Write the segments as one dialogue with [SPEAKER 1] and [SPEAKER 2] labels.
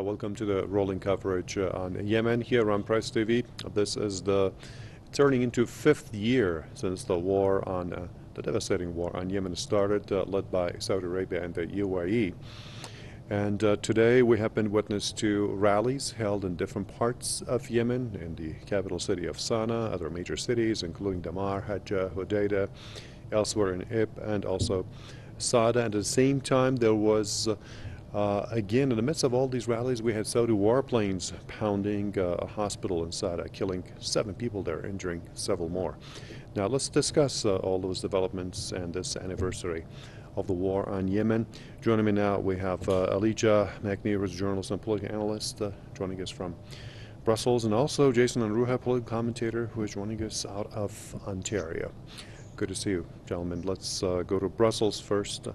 [SPEAKER 1] Welcome to the rolling coverage on Yemen here on Press TV. This is the turning into fifth year since the war on the devastating war on Yemen started, led by Saudi Arabia and the UAE. And today we have been witness to rallies held in different parts of Yemen, in the capital city of Sana'a, other major cities, including Damar, Hajjah, Hodeidah, elsewhere in Ib, and also Sada. And at the same time, there was again, in the midst of all these rallies, we had Saudi warplanes pounding a hospital in Sada, killing 7 people there, injuring several more. Now, let's discuss all those developments and this anniversary of the war on Yemen. Joining me now, we have Elijah McNear, who's a journalist and political analyst, joining us from Brussels, and also Jason Unruhe, political commentator, who is joining us out of Ontario. Good to see you, gentlemen. Let's go to Brussels first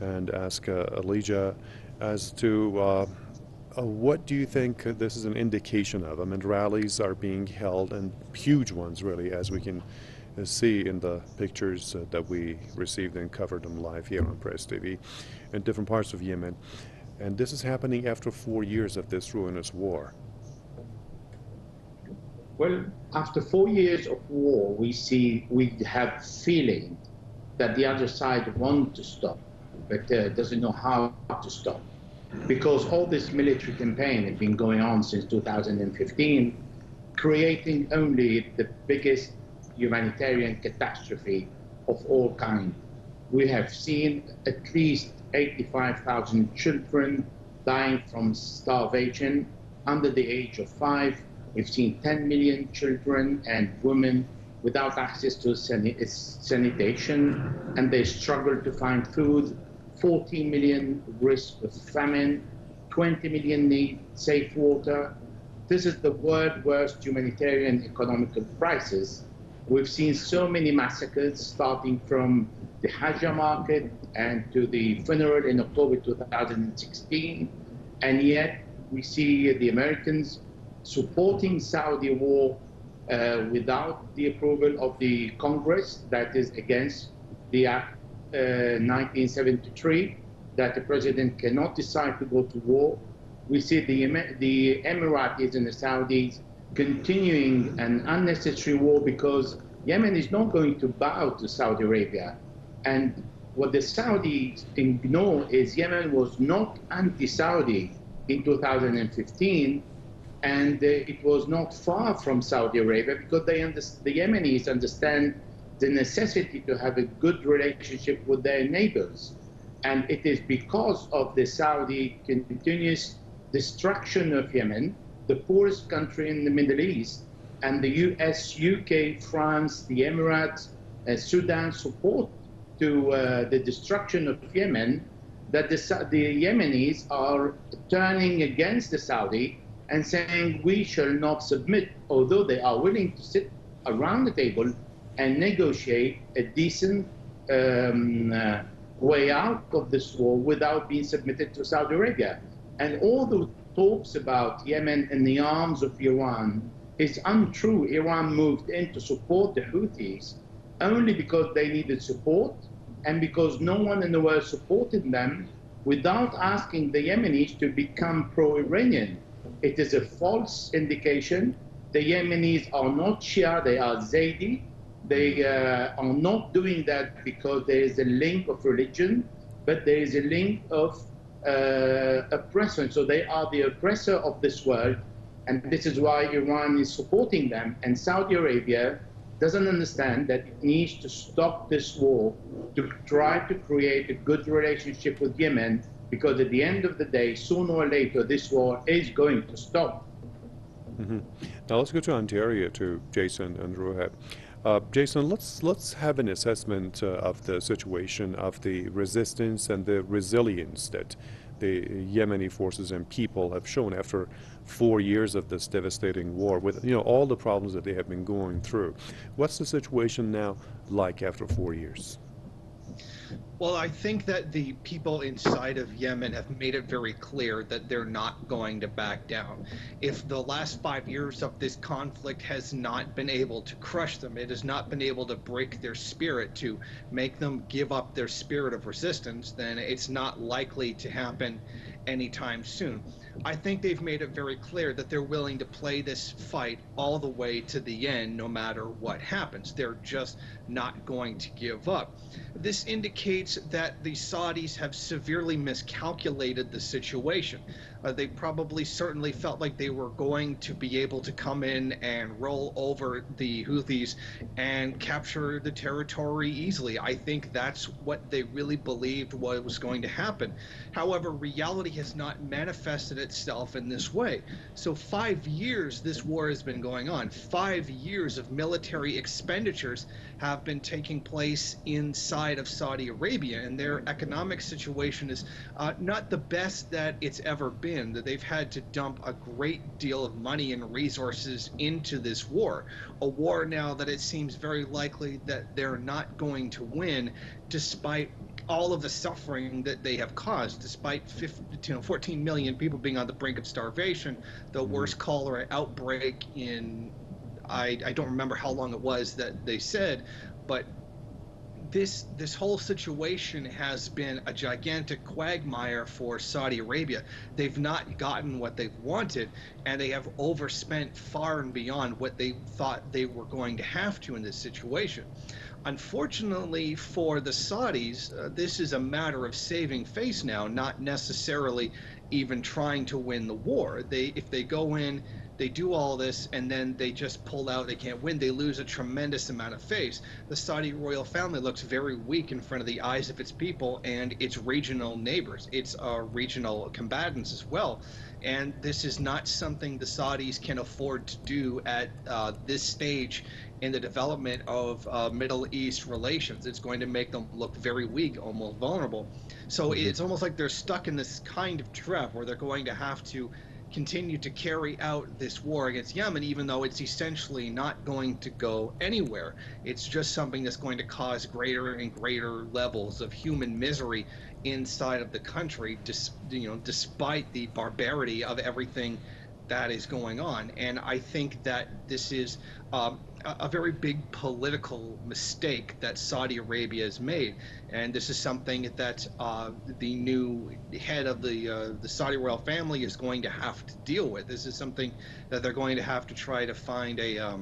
[SPEAKER 1] and ask Elijah as to what do you think this is an indication of? I mean, rallies are being held, and huge ones, really, as we can see in the pictures that we received and covered them live here on Press TV in different parts of Yemen. And this is happening after 4 years of this ruinous war.
[SPEAKER 2] Well, after 4 years of war, we have feeling that the other side wants to stop, but doesn't know how to stop. Because all this military campaign has been going on since 2015, creating only the biggest humanitarian catastrophe of all kind. We have seen at least 85,000 children dying from starvation under the age of 5. We've seen 10 million children and women without access to sanitation, and they struggle to find food. 14 million risk of famine, 20 million need safe water. This is the world's worst humanitarian economical crisis. We've seen so many massacres, starting from the Hajjah market and to the funeral in October 2016, and yet we see the Americans supporting Saudi war without the approval of the Congress, that is against the Act 1973, that the president cannot decide to go to war. We see the Emiratis and the Saudis continuing an unnecessary war because Yemen is not going to bow to Saudi Arabia. And what the Saudis ignore is Yemen was not anti-Saudi in 2015, and it was not far from Saudi Arabia because the Yemenis understand the necessity to have a good relationship with their neighbors. And it is because of the Saudi continuous destruction of Yemen, the poorest country in the Middle East, and the US, UK, France, the Emirates, Sudan support to the destruction of Yemen, that the Yemenis are turning against the Saudi and saying we shall not submit, although they are willing to sit around the table and negotiate a decent way out of this war without being submitted to Saudi Arabia. And all the talks about Yemen in the arms of Iran is untrue. Iran moved in to support the Houthis only because they needed support and because no one in the world supported them without asking the Yemenis to become pro-Iranian. It is a false indication. The Yemenis are not Shia, they are Zaydi. They are not doing that because there is a link of religion, but there is a link of oppression. So they are the oppressor of this world, and this is why Iran is supporting them. And Saudi Arabia doesn't understand that it needs to stop this war to try to create a good relationship with Yemen, because at the end of the day, sooner or later, this war is going to stop.
[SPEAKER 1] Mm-hmm. Now let's go to Ontario, to Jason Unruhe. Jason, let's have an assessment of the situation, of the resistance and the resilience that the Yemeni forces and people have shown after 4 years of this devastating war, with all the problems that they have been going through. What's the situation now like after 4 years?
[SPEAKER 3] Well, I think that the people inside of Yemen have made it very clear that they're not going to back down. If the last 5 years of this conflict has not been able to crush them, it has not been able to break their spirit, to make them give up their spirit of resistance, then it's not likely to happen anytime soon. I think they've made it very clear that they're willing to play this fight all the way to the end, no matter what happens. They're just not going to give up. This indicates that the Saudis have severely miscalculated the situation. They probably certainly felt like they were going to be able to come in and roll over the Houthis and capture the territory easily. I think that's what they really believed was going to happen. However, reality has not manifested itself in this way. So 5 years this war has been going on. 5 years of military expenditures have been taking place inside of Saudi Arabia, and their economic situation is not the best that it's ever been. That they've had to dump a great deal of money and resources into this war, a war now that it seems very likely that they're not going to win, despite all of the suffering that they have caused, despite 14 million people being on the brink of starvation, the worst cholera outbreak in I don't remember how long it was that they said, but this whole situation has been a gigantic quagmire for Saudi Arabia. They've not gotten what they've wanted, and they have overspent far and beyond what they thought they were going to have to in this situation. Unfortunately for the Saudis, this is a matter of saving face now, not necessarily even trying to win the war. If they go in, they do all this, and then they just pull out, they can't win, they lose a tremendous amount of face. The Saudi royal family looks very weak in front of the eyes of its people and its regional neighbors, its regional combatants as well. And this is not something the Saudis can afford to do at this stage in the development of Middle East relations. It's going to make them look very weak, almost vulnerable. So it's almost like they're stuck in this kind of trap where they're going to have to continue to carry out this war against Yemen, even though it's essentially not going to go anywhere. It's just something that's going to cause greater and greater levels of human misery inside of the country, despite the barbarity of everything that is going on. And I think that this is a very big political mistake that Saudi Arabia has made, and this is something that the new head of the Saudi royal family is going to have to deal with. This is something that they're going to have to try to find a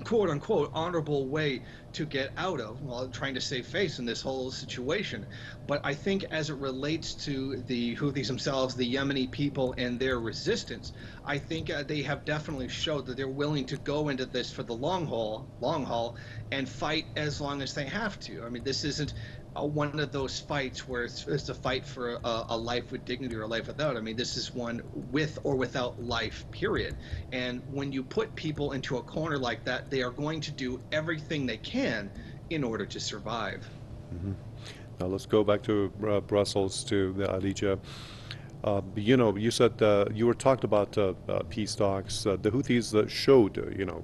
[SPEAKER 3] quote unquote honorable way to get out of while trying to save face in this whole situation. But I think as it relates to the Houthis themselves, the Yemeni people and their resistance, I think they have definitely showed that they're willing to go into this for the long haul and fight as long as they have to. I mean, this isn't one of those fights where it's a fight for a life with dignity or a life without. I mean, this is one with or without life, period. And when you put people into a corner like that, they are going to do everything they can in order to survive.
[SPEAKER 1] Now let's go back to Brussels, to Aditya. You said you were talked about peace talks. The Houthis showed,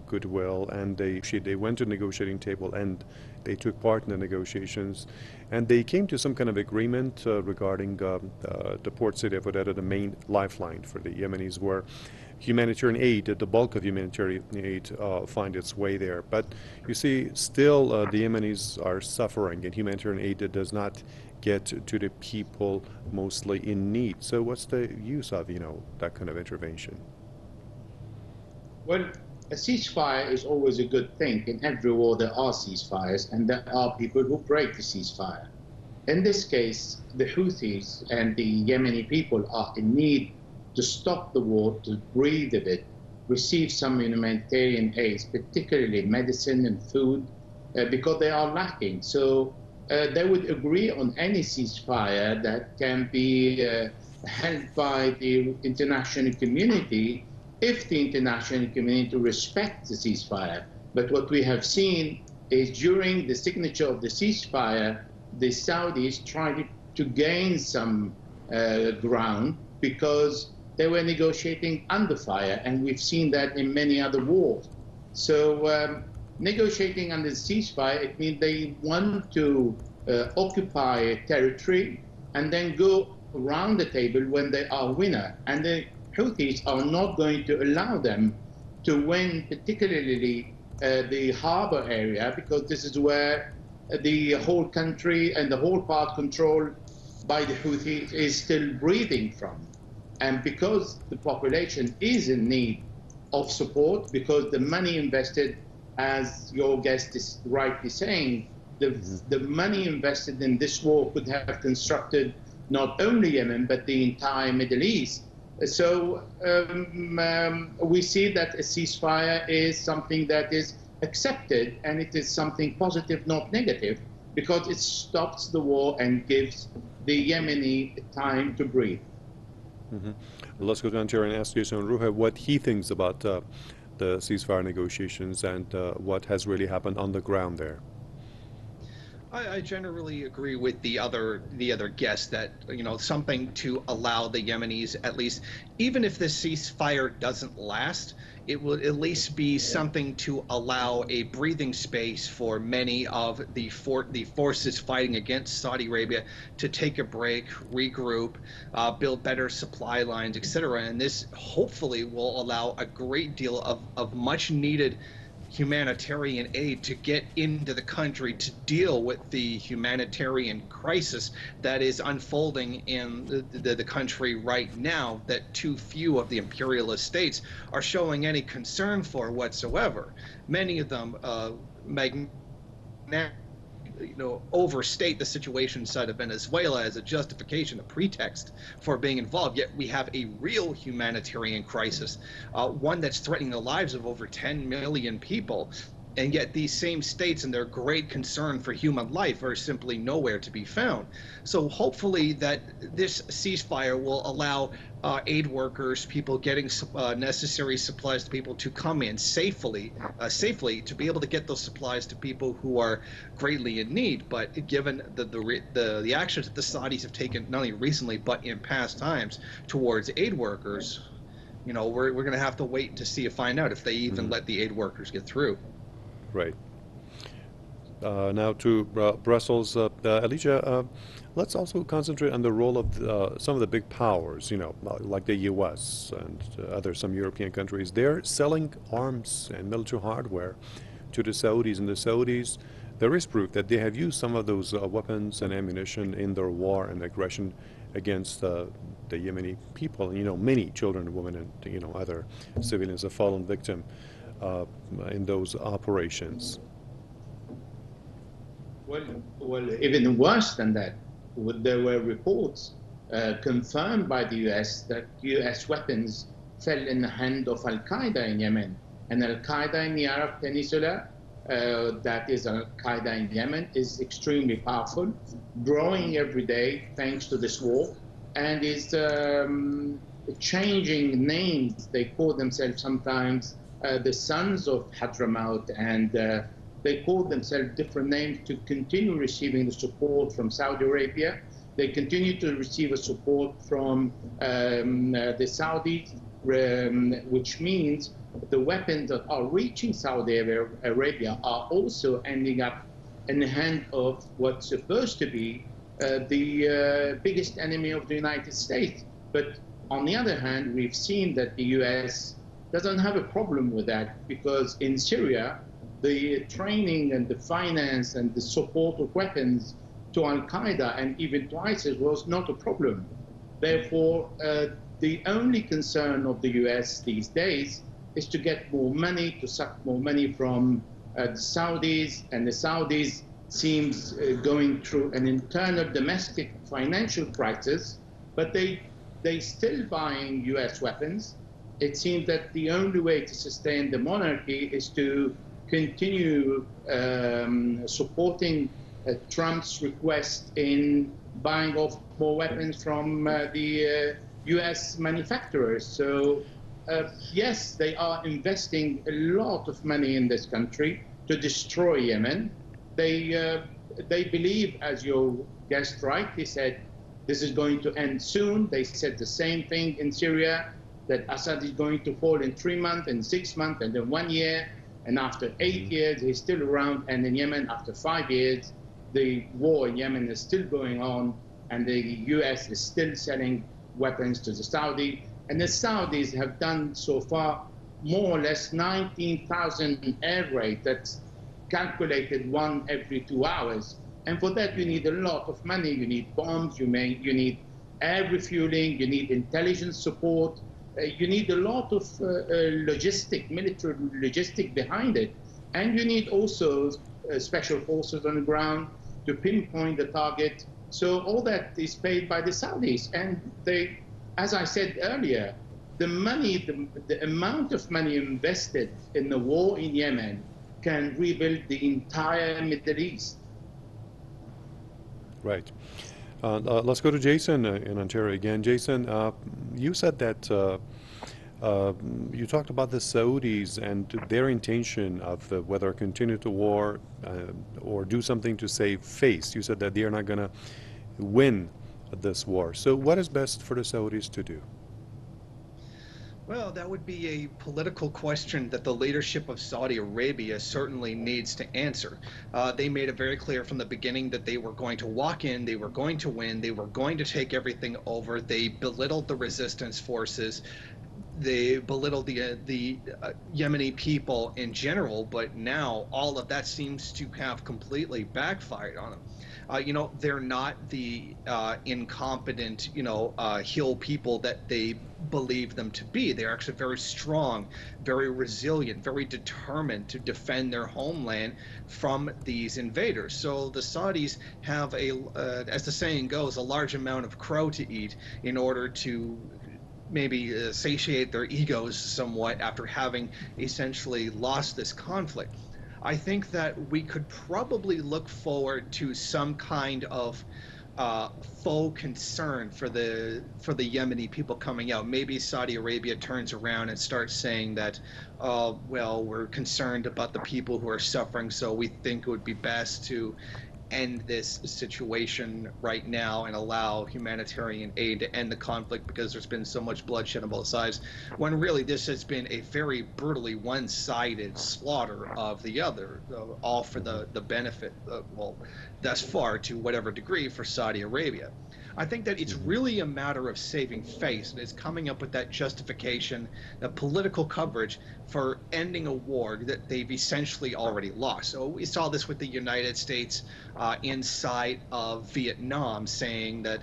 [SPEAKER 1] goodwill, and they went to the negotiating table and they took part in the negotiations, and they came to some kind of agreement regarding the port city of Odessa, the main lifeline for the Yemenis, where humanitarian aid, the bulk of humanitarian aid, find its way there. But you see, still the Yemenis are suffering, and humanitarian aid does not get to the people mostly in need. So what's the use of, that kind of intervention?
[SPEAKER 2] Well, a ceasefire is always a good thing. In every war there are ceasefires, and there are people who break the ceasefire. In this case, the Houthis and the Yemeni people are in need to stop the war, to breathe a bit, receive some humanitarian aid, particularly medicine and food, because they are lacking. So they would agree on any ceasefire that can be held by the international community if the international community respects the ceasefire. But what we have seen is during the signature of the ceasefire, the Saudis tried to gain some ground because they were negotiating under fire, and we've seen that in many other wars. So negotiating under the ceasefire, it means they want to occupy a territory and then go around the table when they are winner. And the Houthis are not going to allow them to win, particularly the harbor area, because this is where the whole country and the whole part control by the Houthis is still breathing from. And because the population is in need of support, because the money invested, as your guest is rightly saying, the money invested in this war could have constructed not only Yemen, but the entire Middle East. So we see that a ceasefire is something that is accepted, and it is something positive, not negative, because it stops the war and gives the Yemeni time to breathe.
[SPEAKER 1] Let's go to Antir and ask Jason Unruhe what he thinks about the ceasefire negotiations and what has really happened on the ground there.
[SPEAKER 3] I generally agree with the other guests that, you know, something to allow the Yemenis, at least, even if the ceasefire doesn't last, it will at least be something to allow a breathing space for many of the forces fighting against Saudi Arabia to take a break, regroup, build better supply lines, etc. And this hopefully will allow a great deal of much needed humanitarian aid to get into the country to deal with the humanitarian crisis that is unfolding in the country right now, that too few of the imperialist states are showing any concern for whatsoever. Many of them overstate the situation inside of Venezuela as a justification, a pretext for being involved. Yet we have a real humanitarian crisis, one that's threatening the lives of over 10 million people. And yet these same states and their great concern for human life are simply nowhere to be found. So hopefully that this ceasefire will allow aid workers, people getting necessary supplies to people, to come in safely to be able to get those supplies to people who are greatly in need. But given the actions that the Saudis have taken, not only recently but in past times, towards aid workers, you know, we're going to have to wait to see and find out if they even let the aid workers get through.
[SPEAKER 1] Right. Now to Brussels. Elijah, let's also concentrate on the role of some of the big powers, you know, like the U.S. and some European countries. They're selling arms and military hardware to the Saudis, and the Saudis, there is proof that they have used some of those weapons and ammunition in their war and aggression against the Yemeni people. And, you know, many children, women, and, you know, other civilians have fallen victim in those operations.
[SPEAKER 2] Well, even worse than that, there were reports confirmed by the U.S. that U.S. weapons fell in the hand of Al-Qaeda in Yemen. And Al-Qaeda in the Arab Peninsula, that is Al-Qaeda in Yemen, is extremely powerful, growing every day thanks to this war, and is changing names. They call themselves sometimes the sons of Hadramaut, and they call themselves different names to continue receiving the support from Saudi Arabia. They continue to receive a support from the Saudis, which means the weapons that are reaching Saudi Arabia are also ending up in the hand of what's supposed to be the biggest enemy of the United States. But on the other hand, we've seen that the U.S. doesn't have a problem with that, because in Syria, the training and the finance and the support of weapons to Al-Qaeda and even to ISIS was not a problem. Therefore, the only concern of the U.S. these days is to get more money, to suck more money from the Saudis, and the Saudis seems going through an internal domestic financial crisis, but they still buying U.S. weapons. It seems that the only way to sustain the monarchy is to continue supporting Trump's request in buying off more weapons from the U.S. manufacturers. So yes, they are investing a lot of money in this country to destroy Yemen. They believe, as your guest rightly said, this is going to end soon. They said the same thing in Syria, that Assad is going to fall in 3 months, in 6 months, and then 1 year. And after 8 years, he's still around. And in Yemen, after 5 years, the war in Yemen is still going on, and the U.S. is still selling weapons to the Saudi. And the Saudis have done so far more or less 19,000 air raids. That's calculated one every 2 hours. And for that, you need a lot of money. You need bombs, you need air refueling, you need intelligence support, you need a lot of military logistic behind it. And you need also special forces on the ground to pinpoint the target. So all that is paid by the Saudis. And they, as I said earlier, the money, the amount of money invested in the war in Yemen can rebuild the entire Middle East.
[SPEAKER 1] Right. Let's go to Jason in Ontario again. Jason, you said that you talked about the Saudis and their intention of whether continue the war or do something to save face. You said that they are not going to win this war. So what is best for the Saudis to do?
[SPEAKER 3] Well, that would be a political question that the leadership of Saudi Arabia certainly needs to answer. They made it very clear from the beginning that they were going to walk in, they were going to win, they were going to take everything over. They belittled the resistance forces. They belittled the Yemeni people in general, but now all of that seems to have completely backfired on them. They're not the incompetent, hill people that they believe them to be. They're actually very strong, very resilient, very determined to defend their homeland from these invaders. So the Saudis have as the saying goes, a large amount of crow to eat in order to maybe satiate their egos somewhat after having essentially lost this conflict. I think that we could probably look forward to some kind of faux concern for the Yemeni people coming out. Maybe Saudi Arabia turns around and starts saying that, well, we're concerned about the people who are suffering, so we think it would be best to end this situation right now and allow humanitarian aid to end the conflict because there's been so much bloodshed on both sides, when really this has been a very brutally one-sided slaughter of the other, all for the benefit, well, thus far to whatever degree for Saudi Arabia. I think that it's really a matter of saving face, and it's coming up with that justification, that political coverage for ending a war that they've essentially already lost. So we saw this with the United States inside of Vietnam, saying that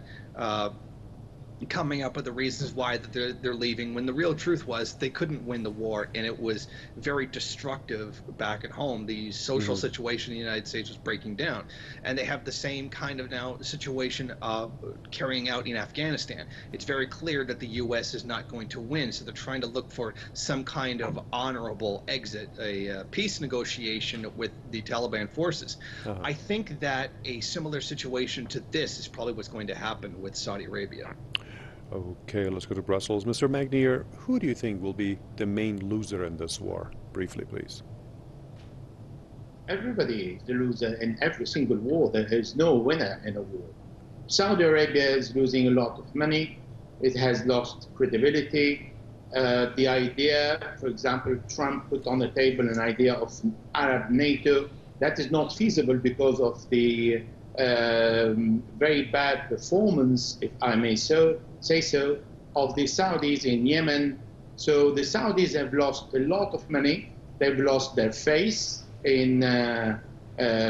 [SPEAKER 3] coming up with the reasons why that they're leaving, when the real truth was they couldn't win the war, and it was very destructive back at home. The social situation in the United States was breaking down, and they have the same kind of now situation carrying out in Afghanistan. It's very clear that the U.S. is not going to win, so they're trying to look for some kind of honorable exit, a peace negotiation with the Taliban forces. I think that a similar situation to this is probably what's going to happen with Saudi Arabia.
[SPEAKER 1] Okay, let's go to Brussels. Mr. Magnier, who do you think will be the main loser in this war? Briefly, please.
[SPEAKER 2] Everybody is the loser in every single war. There is no winner in a war. Saudi Arabia is losing a lot of money. It has lost credibility. The idea, for example, Trump put on the table an idea of Arab NATO. That is not feasible because of the very bad performance, if I may say so, of the Saudis in Yemen. So the Saudis have lost a lot of money. They've lost their face in their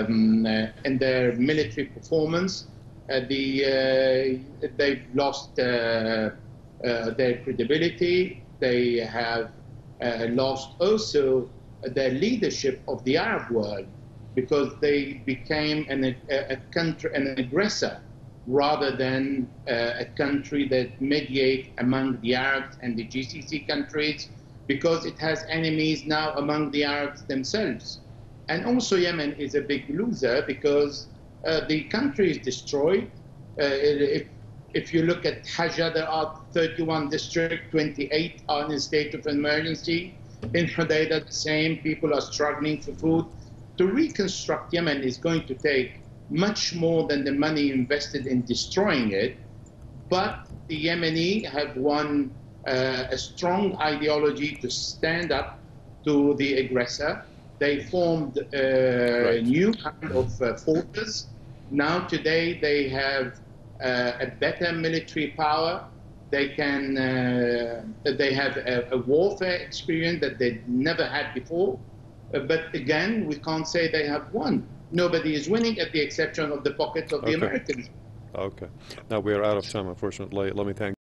[SPEAKER 2] military performance. They've lost their credibility. They have lost also their leadership of the Arab world, because they became an aggressor rather than a country that mediate among the Arabs and the GCC countries, because it has enemies now among the Arabs themselves. And also Yemen is a big loser because the country is destroyed. If you look at Hajj, there are 31 districts, 28 are in a state of emergency. In Hudaydah, the same, people are struggling for food. To reconstruct Yemen is going to take much more than the money invested in destroying it. But the Yemeni have won a strong ideology to stand up to the aggressor. They formed a new kind of forces. Now today they have a better military power. They can, they have a warfare experience that they never had before. But again, we can't say they have won. nobody is winning at the exception of the pockets of the
[SPEAKER 1] Okay.
[SPEAKER 2] Americans.
[SPEAKER 1] Okay. Now we are out of time, unfortunately. Let me thank